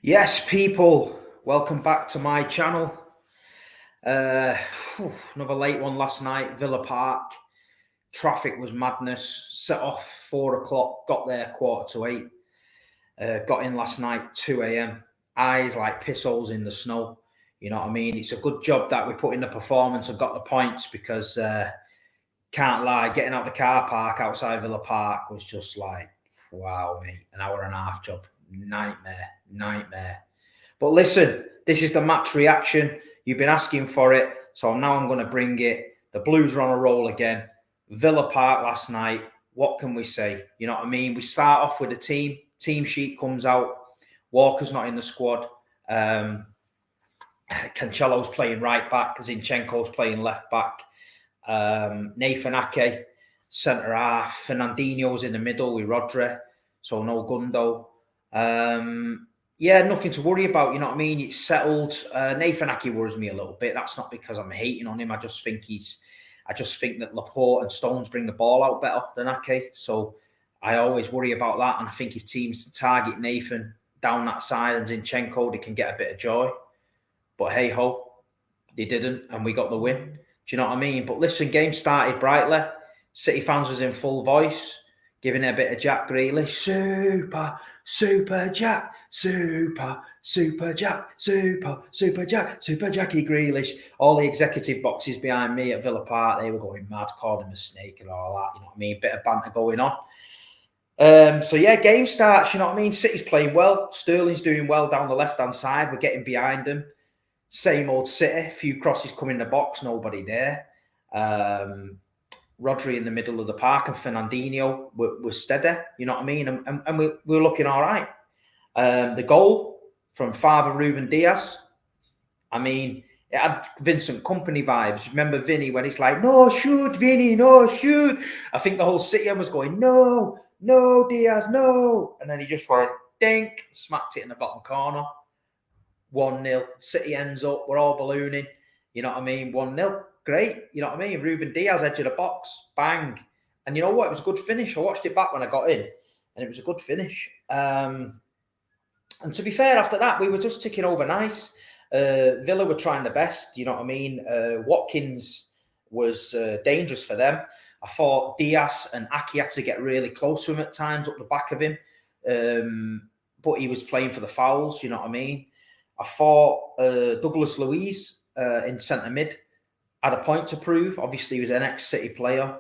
Yes, people, welcome back to my channel. Uh, Another late one last night, Villa Park. Traffic was madness. Set off 4 o'clock, got there 7:45. Got in last night 2 a.m. Eyes like piss holes in the snow. You know what I mean? It's a good job that we put in the performance and got the points because can't lie, getting out the car park outside Villa Park was just like, wow, mate, an hour and a half job. Nightmare. But listen, this is the match reaction. You've been asking for it, so now I'm going to bring it. The Blues are on a roll again. Villa Park last night. What can we say? You know what I mean? We start off with a team. Team sheet comes out. Walker's not in the squad. Cancelo's playing right back. Zinchenko's playing left back. Nathan Ake, centre half. Fernandinho's in the middle with Rodri. So no Gundo. Yeah, nothing to worry about. You know what I mean? It's settled. Nathan Ake worries me a little bit. That's not because I'm hating on him. I just think that Laporte and Stones bring the ball out better than Ake. So I always worry about that. And I think if teams target Nathan down that side and Zinchenko, they can get a bit of joy. But hey ho, they didn't, and we got the win. Do you know what I mean? But listen, game started brightly. City fans was in full voice, giving it a bit of Jack Grealish. Super Jack, Super Jackie Grealish. All the executive boxes behind me at Villa Park, they were going mad, calling him a snake and all that. You know what I mean? Bit of banter going on. So yeah, game starts. You know what I mean? City's playing well. Sterling's doing well down the left-hand side. We're getting behind them. Same old City. A few crosses come in the box, nobody there. Rodri in the middle of the park and Fernandinho were steady, you know what I mean? And we were looking all right. The goal from Father Ruben Diaz, I mean, it had Vincent Kompany vibes. Remember Vinny when he's like, no, shoot, Vinny, no, shoot. I think the whole city was going, no, Diaz, no. And then he just went, dink, smacked it in the bottom corner. 1-0. City ends up, we're all ballooning. You know what I mean? 1-0. Great. You know what I mean? Ruben Diaz, edge of the box. Bang. And you know what? It was a good finish. I watched it back when I got in, and it was a good finish. And to be fair, after that, we were just ticking over nice. Villa were trying the best. You know what I mean? Watkins was dangerous for them. I thought Diaz and Ake had to get really close to him at times, up the back of him. But he was playing for the fouls. You know what I mean? I thought Douglas Luiz in centre mid had a point to prove. Obviously, he was an ex-City player.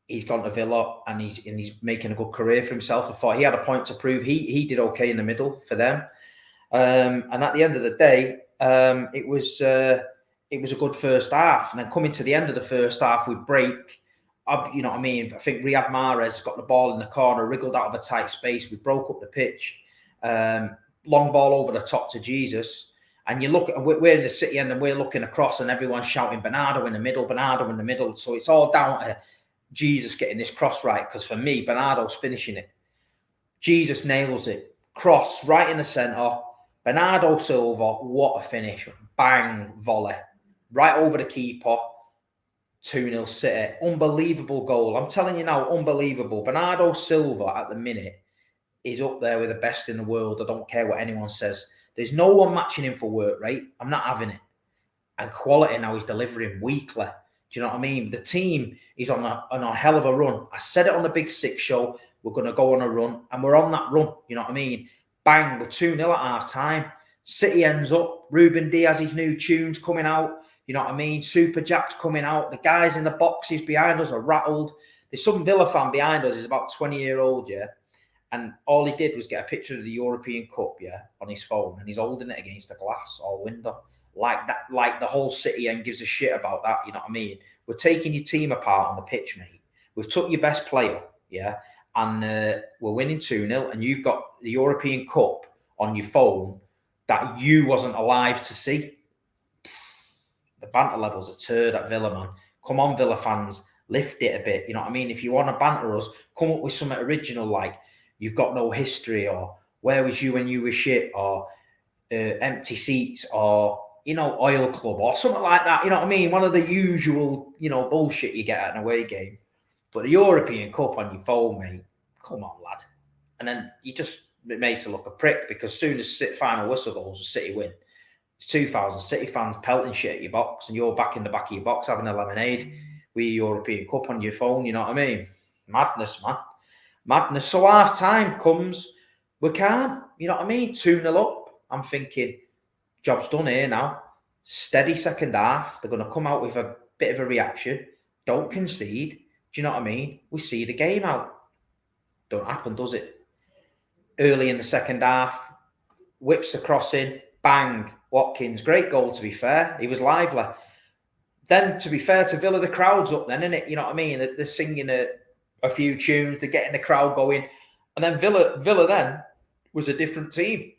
He's gone to Villa and he's making a good career for himself. I thought he had a point to prove. He did okay in the middle for them. And at the end of the day, it was a good first half. And then coming to the end of the first half, we break. You know what I mean? I think Riyad Mahrez got the ball in the corner, wriggled out of a tight space. We broke up the pitch. Long ball over the top to Jesus. And you look at, we're in the City end and we're looking across and everyone's shouting Bernardo in the middle. So it's all down to Jesus getting this cross right. Because for me, Bernardo's finishing it. Jesus nails it. Cross right in the centre. Bernardo Silva, what a finish. Bang, volley. Right over the keeper. 2-0 City. Unbelievable goal. I'm telling you now, unbelievable. Bernardo Silva at the minute is up there with the best in the world. I don't care what anyone says. There's no one matching him for work rate. I'm not having it. And quality now he's delivering weekly. Do you know what I mean? The team is on a hell of a run. I said it on the Big Six show. We're going to go on a run. And we're on that run. You know what I mean? Bang, we're 2-0 at half time. City ends up. Ruben Diaz's new tunes coming out. You know what I mean? Super Jack's coming out. The guys in the boxes behind us are rattled. There's some Villa fan behind us. He's about 20-year-old, yeah? And all he did was get a picture of the European Cup, yeah, on his phone, and he's holding it against the glass or window. Like that, like the whole city and gives a shit about that, you know what I mean? We're taking your team apart on the pitch, mate. We've took your best player, yeah, and we're winning 2-0, and you've got the European Cup on your phone that you wasn't alive to see. The banter levels are turd at Villa, man. Come on, Villa fans, lift it a bit, you know what I mean? If you want to banter us, come up with something original like you've got no history, or where was you when you were shit, or empty seats, or, you know, oil club, or something like that. You know what I mean? One of the usual, you know, bullshit you get at an away game. But the European Cup on your phone, mate, come on, lad. And then you just it makes it look a prick, because as soon as final whistle goes, the City win. It's 2,000 City fans pelting shit at your box, and you're back in the back of your box having a lemonade with your European Cup on your phone. You know what I mean? Madness, man. Madness. So half time comes, we're calm. You know what I mean? 2-0 up. I'm thinking, job's done here now. Steady second half. They're going to come out with a bit of a reaction. Don't concede. Do you know what I mean? We see the game out. Don't happen, does it? Early in the second half, whips the crossing, bang, Watkins. Great goal, to be fair. He was lively. Then, to be fair to Villa, the crowd's up then, isn't it? You know what I mean? They're singing a few tunes, they're getting the crowd going. And then Villa then was a different team.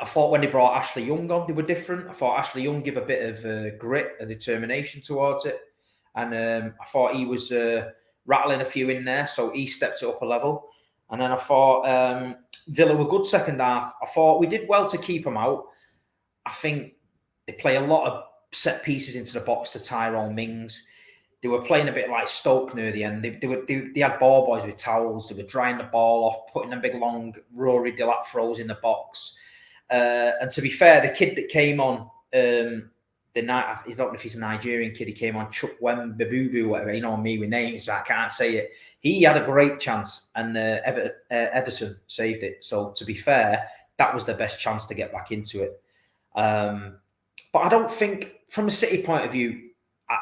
I thought when they brought Ashley Young on, they were different. I thought Ashley Young gave a bit of grit and determination towards it. And I thought he was rattling a few in there, so he stepped it up a level. And then I thought Villa were good second half. I thought we did well to keep them out. I think they play a lot of set pieces into the box to Tyrone Mings. They were playing a bit like Stoke near the end. They had ball boys with towels. They were drying the ball off, putting them big long Rory Dillap throws in the box. And to be fair, the kid that came on the night, I don't know if he's a Nigerian kid, he came on Chukwem Bebubu, whatever, you know me with names, so I can't say it. He had a great chance, and Edison saved it. So to be fair, that was the best chance to get back into it. But I don't think, from a City point of view,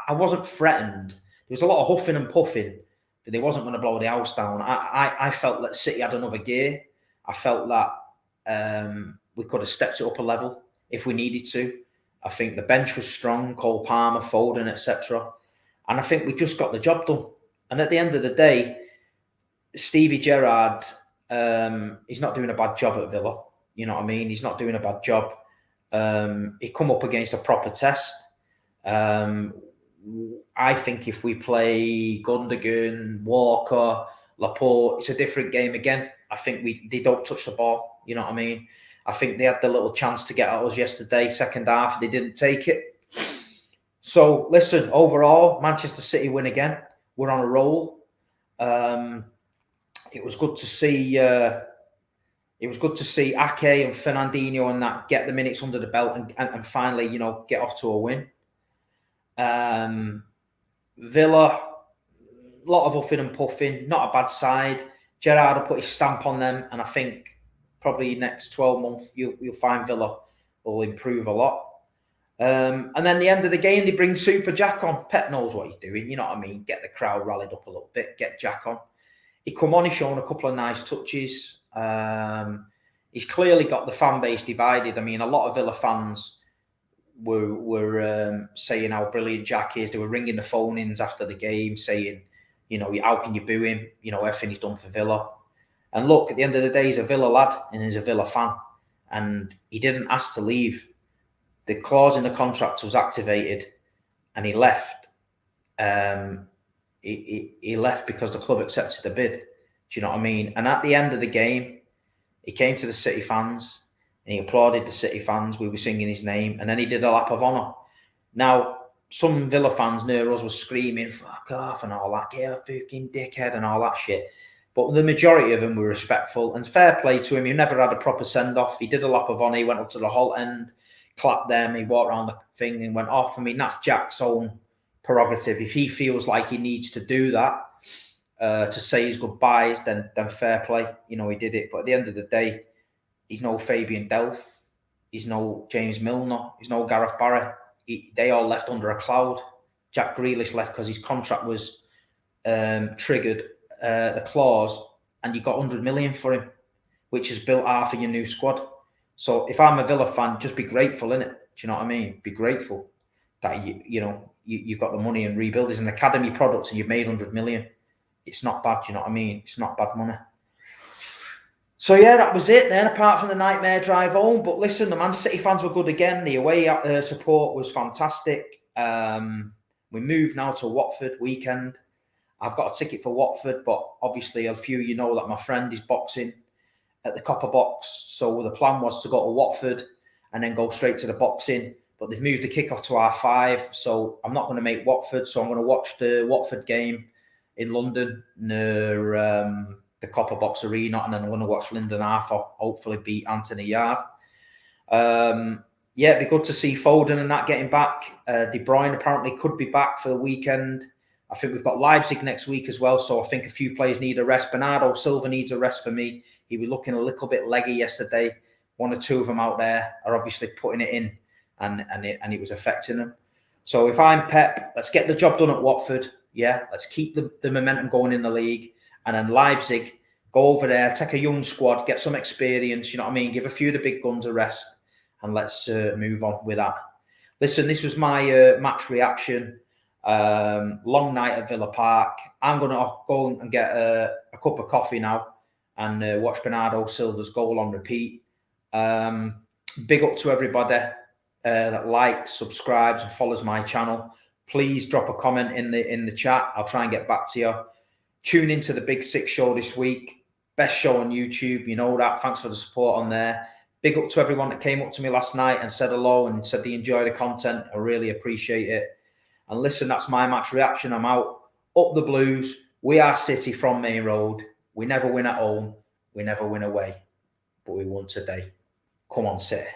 I wasn't threatened. There was a lot of huffing and puffing, but they wasn't going to blow the house down. I felt that City had another gear. I felt that we could have stepped it up a level if we needed to. I think the bench was strong, Cole Palmer, Foden, etc. And I think we just got the job done. And at the end of the day, Stevie Gerrard, he's not doing a bad job at Villa. You know what I mean? He's not doing a bad job. He come up against a proper test. I think if we play Gundogan, Walker, Laporte, it's a different game again. I think they don't touch the ball. You know what I mean? I think they had the little chance to get at us yesterday, second half. They didn't take it. So, listen, overall, Manchester City win again. We're on a roll. It was good to see. It was good to see Ake and Fernandinho and that get the minutes under the belt and finally, you know, get off to a win. Villa, a lot of huffing and puffing, not a bad side. Gerrard will put his stamp on them, and I think probably next 12 months you'll find Villa will improve a lot. And then the end of the game, they bring Super Jack on. Pep knows what he's doing, you know what I mean? Get the crowd rallied up a little bit, get Jack on. He come on, he's shown a couple of nice touches. He's clearly got the fan base divided. I mean, a lot of Villa fans were saying how brilliant Jack is. They were ringing the phone-ins after the game saying, you know, how can you boo him? You know, everything he's done for Villa. And look, at the end of the day, he's a Villa lad and he's a Villa fan. And he didn't ask to leave. The clause in the contract was activated and he left. He left because the club accepted the bid. Do you know what I mean? And at the end of the game, he came to the City fans and he applauded the City fans. We were singing his name, and then he did a lap of honour. Now, some Villa fans near us were screaming, fuck off and all that, yeah, fucking dickhead and all that shit. But the majority of them were respectful, and fair play to him. He never had a proper send-off. He did a lap of honour. He went up to the Holt end, clapped them. He walked around the thing and went off. I mean, that's Jack's own prerogative. If he feels like he needs to do that to say his goodbyes, then fair play. You know, he did it. But at the end of the day, he's no Fabian Delph. He's no James Milner. He's no Gareth Barry. They all left under a cloud. Jack Grealish left because his contract was triggered, the clause, and you got 100 million for him, which has built half of your new squad. So if I'm a Villa fan, just be grateful, innit? Do you know what I mean? Be grateful that you've got the money and rebuild. There's an academy product and you've made 100 million. It's not bad, do you know what I mean? It's not bad money. So yeah, that was it then, apart from the nightmare drive home. But listen, the Man City fans were good again. The away support was fantastic. We moved now to Watford weekend. I've got a ticket for Watford, but obviously a few of you know that my friend is boxing at the Copper Box. So the plan was to go to Watford and then go straight to the boxing. But they've moved the kickoff to R5, so I'm not going to make Watford. So I'm going to watch the Watford game in London near the the Copper Box Arena, and then I'm going to watch Lyndon Arthur hopefully beat Anthony Yard. Yeah, it'd be good to see Foden and that getting back. De Bruyne apparently could be back for the weekend. I think we've got Leipzig next week as well, so I think a few players need a rest. Bernardo Silva needs a rest for me. He was looking a little bit leggy yesterday. One or two of them out there are obviously putting it in, and it was affecting them. So if I'm Pep, let's get the job done at Watford. Yeah, let's keep the momentum going in the league. And then Leipzig, go over there, take a young squad, get some experience, you know what I mean? Give a few of the big guns a rest, and let's move on with that. Listen, this was my match reaction. Long night at Villa Park. I'm going to go and get a cup of coffee now and watch Bernardo Silva's goal on repeat. Big up to everybody that likes, subscribes, and follows my channel. Please drop a comment in the chat. I'll try and get back to you. Tune into the Big Six show this week. Best show on YouTube. You know that. Thanks for the support on there. Big up to everyone that came up to me last night and said hello and said they enjoy the content. I really appreciate it. And listen, that's my match reaction. I'm out. Up the Blues. We are City from Main Road. We never win at home. We never win away. But we won today. Come on, City.